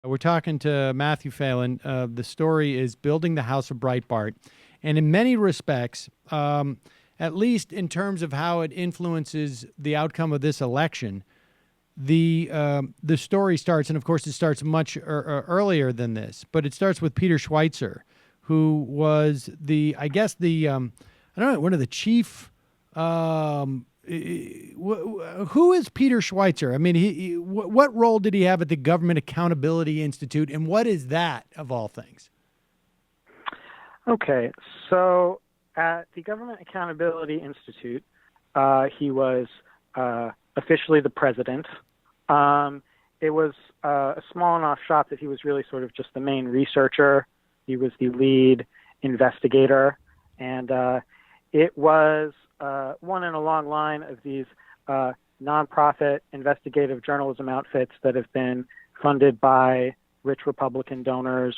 We're talking to Matthew Phelan. The story is Building the House of Breitbart. And in many respects, at least in terms of how it influences the outcome of this election, the story starts, and of course it starts much earlier than this, but it starts with Peter Schweitzer, who was I don't know, one of the chief, who is Peter Schweitzer? I mean, what role did he have at the Government Accountability Institute, and what is that, of all things? Okay, so at the Government Accountability Institute, he was officially the president. It was a small enough shop that he was really sort of just the main researcher. He was the lead investigator, and it was one in a long line of these nonprofit investigative journalism outfits that have been funded by rich Republican donors,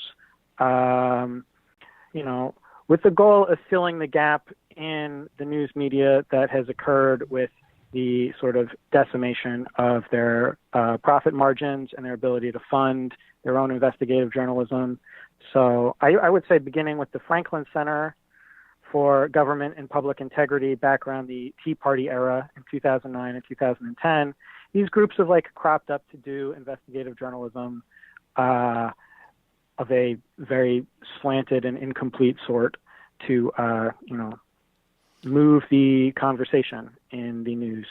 with the goal of filling the gap in the news media that has occurred with the sort of decimation of their profit margins and their ability to fund their own investigative journalism. So I would say, beginning with the Franklin Center for Government and Public Integrity back around the Tea Party era in 2009 and 2010, these groups have cropped up to do investigative journalism of a very slanted and incomplete sort to, move the conversation in the news.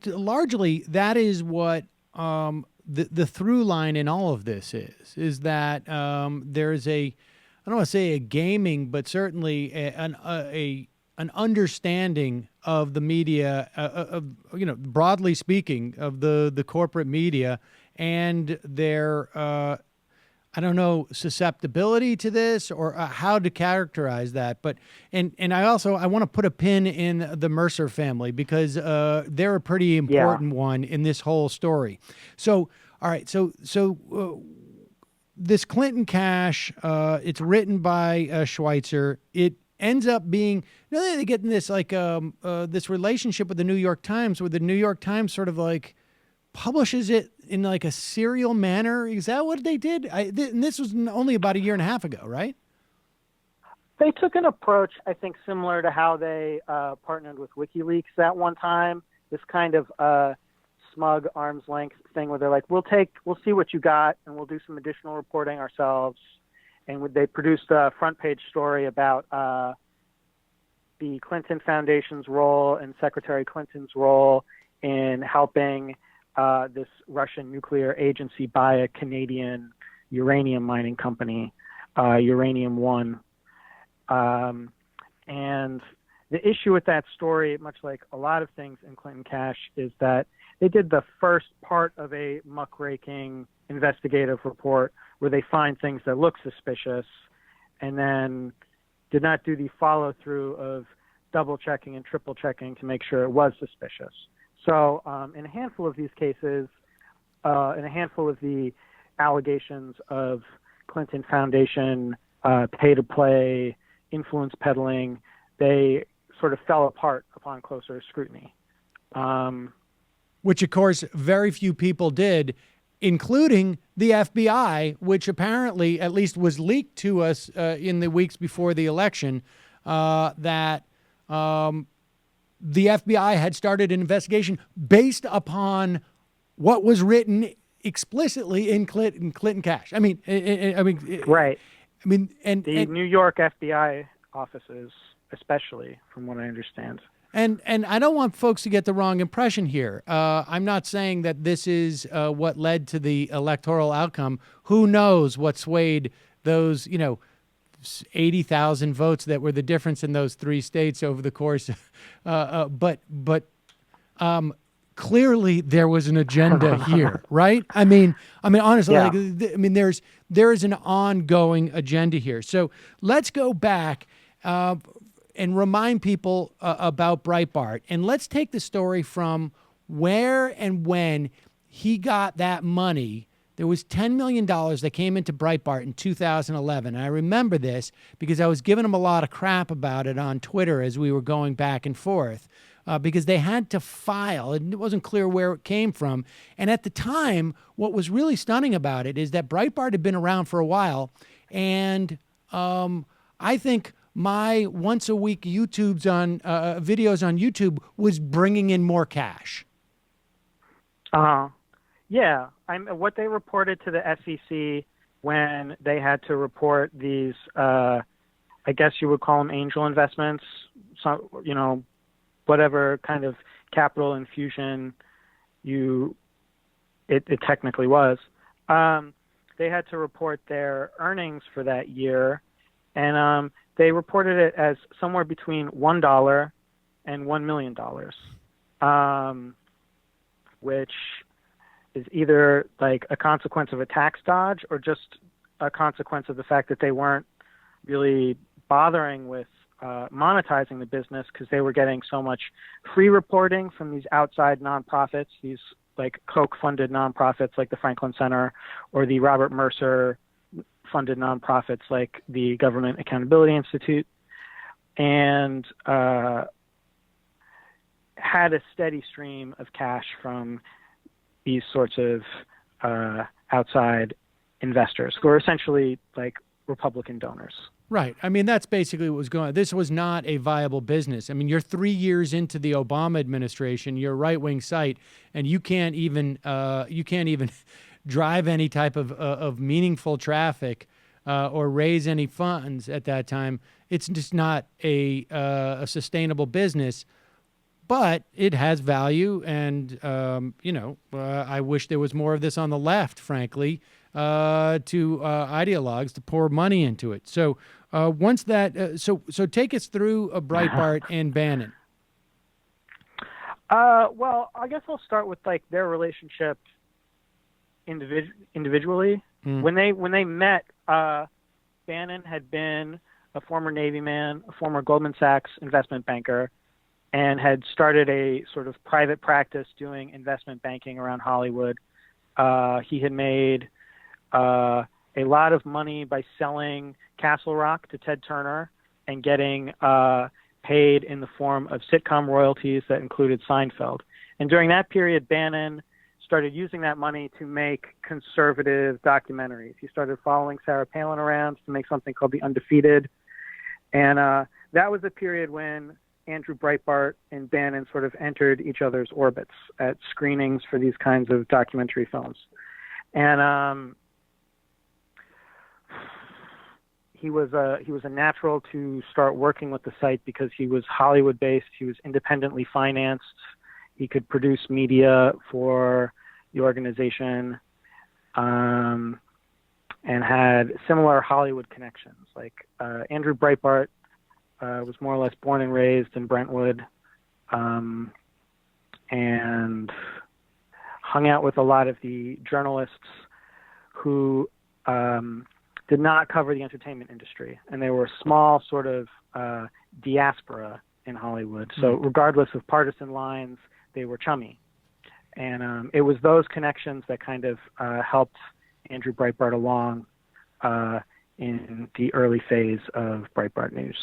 Largely that is what the through line in all of this is that there's I don't want to say a gaming, but certainly an understanding of the media, broadly speaking, of the corporate media and their susceptibility to this, or how to characterize that. But and I want to put a pin in the Mercer family, because they're a pretty important one in this whole story. So, all right. So this Clinton cash, it's written by Schweitzer. It ends up being, they get in this this relationship with the New York Times, where the New York Times sort of publishes it in a serial manner. Is that what they did? And this was only about a year and a half ago, right? They took an approach, I think, similar to how they partnered with WikiLeaks at one time. This kind of smug arm's length thing where they're like, we'll see what you got, and we'll do some additional reporting ourselves. And they produced a front page story about the Clinton Foundation's role and Secretary Clinton's role in helping this Russian nuclear agency buy a Canadian uranium mining company, Uranium One. And the issue with that story, much like a lot of things in Clinton Cash, is that they did the first part of a muckraking investigative report where they find things that look suspicious, and then did not do the follow-through of double-checking and triple-checking to make sure it was suspicious. So in a handful of these cases, in a handful of the allegations of Clinton Foundation pay-to-play, influence peddling, they sort of fell apart upon closer scrutiny. Which, of course, very few people did, including the FBI, which apparently at least was leaked to us in the weeks before the election, that the FBI had started an investigation based upon what was written explicitly in Clinton Cash. Right. And the New York FBI offices, especially, from what I understand. And I don't want folks to get the wrong impression here. I'm not saying that this is what led to the electoral outcome. Who knows what swayed those, 80,000 votes that were the difference in those three states over the course. But clearly there was an agenda here, right? Honestly, yeah. There is an ongoing agenda here. So let's go back and remind people about Breitbart. And let's take the story from where and when he got that money. There was $10 million that came into Breitbart in 2011. And I remember this because I was giving him a lot of crap about it on Twitter as we were going back and forth. because they had to file, and it wasn't clear where it came from. And at the time, what was really stunning about it is that Breitbart had been around for a while, and I think my once a week YouTube's on videos on YouTube was bringing in more cash. Yeah, what they reported to the SEC when they had to report these, I guess you would call them angel investments, so, whatever kind of capital infusion it technically was. They had to report their earnings for that year, and they reported it as somewhere between $1 and $1 million, which is either like a consequence of a tax dodge or just a consequence of the fact that they weren't really bothering with monetizing the business because they were getting so much free reporting from these outside nonprofits, these like Koch-funded nonprofits like the Franklin Center or the Robert Mercer-funded nonprofits like the Government Accountability Institute, and had a steady stream of cash from these sorts of outside investors who are essentially like Republican donors. Right. I mean, that's basically what was going on. This was not a viable business. I mean, you're 3 years into the Obama administration, you're a right-wing site, and you can't even drive any type of meaningful traffic or raise any funds at that time. It's just not a sustainable business. But it has value, and I wish there was more of this on the left, frankly, to ideologues to pour money into it. So once that, so take us through Breitbart and Bannon. Well, I guess I'll start with like their relationship individually. When they met, Bannon had been a former Navy man, a former Goldman Sachs investment banker, and had started a sort of private practice doing investment banking around Hollywood. He had made a lot of money by selling Castle Rock to Ted Turner and getting paid in the form of sitcom royalties that included Seinfeld. And during that period, Bannon started using that money to make conservative documentaries. He started following Sarah Palin around to make something called The Undefeated. And that was a period when Andrew Breitbart and Bannon sort of entered each other's orbits at screenings for these kinds of documentary films. And he was a natural to start working with the site because he was Hollywood based. He was independently financed. He could produce media for the organization, and had similar Hollywood connections. Like Andrew Breitbart was more or less born and raised in Brentwood, and hung out with a lot of the journalists who did not cover the entertainment industry. And they were a small sort of diaspora in Hollywood. So regardless of partisan lines, they were chummy. And it was those connections that kind of helped Andrew Breitbart along in the early phase of Breitbart News.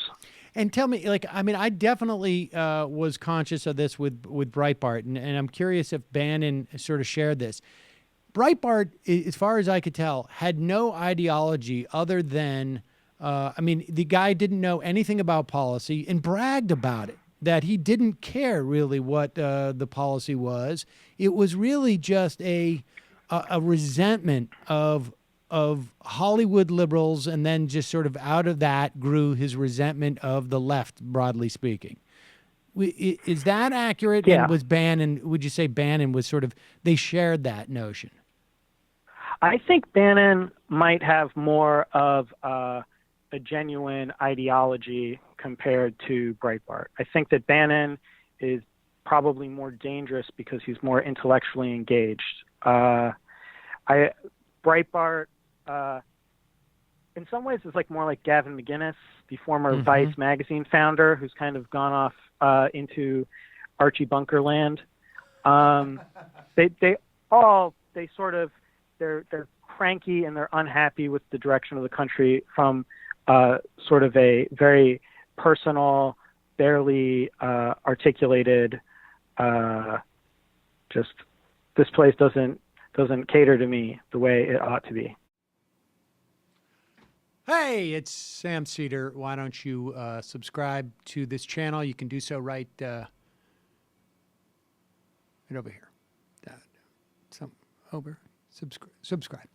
And tell me, I definitely was conscious of this with Breitbart, and I'm curious if Bannon sort of shared this. Breitbart, as far as I could tell, had no ideology other than, the guy didn't know anything about policy and bragged about it, that he didn't care really what the policy was. It was really just a resentment of Hollywood liberals, and then just sort of out of that grew his resentment of the left, broadly speaking. Is that accurate? Yeah. And was Bannon, would you say Bannon was sort of, they shared that notion? I think Bannon might have more of a genuine ideology compared to Breitbart. I think that Bannon is probably more dangerous because he's more intellectually engaged. Breitbart, in some ways, is more like Gavin McGinnis, the former Vice magazine founder, who's kind of gone off into Archie Bunker land. They're cranky and they're unhappy with the direction of the country from sort of a very personal, barely articulated. Just this place doesn't cater to me the way it ought to be. Hey, it's Sam Seder. Why don't you subscribe to this channel? You can do so right over here. Subscribe.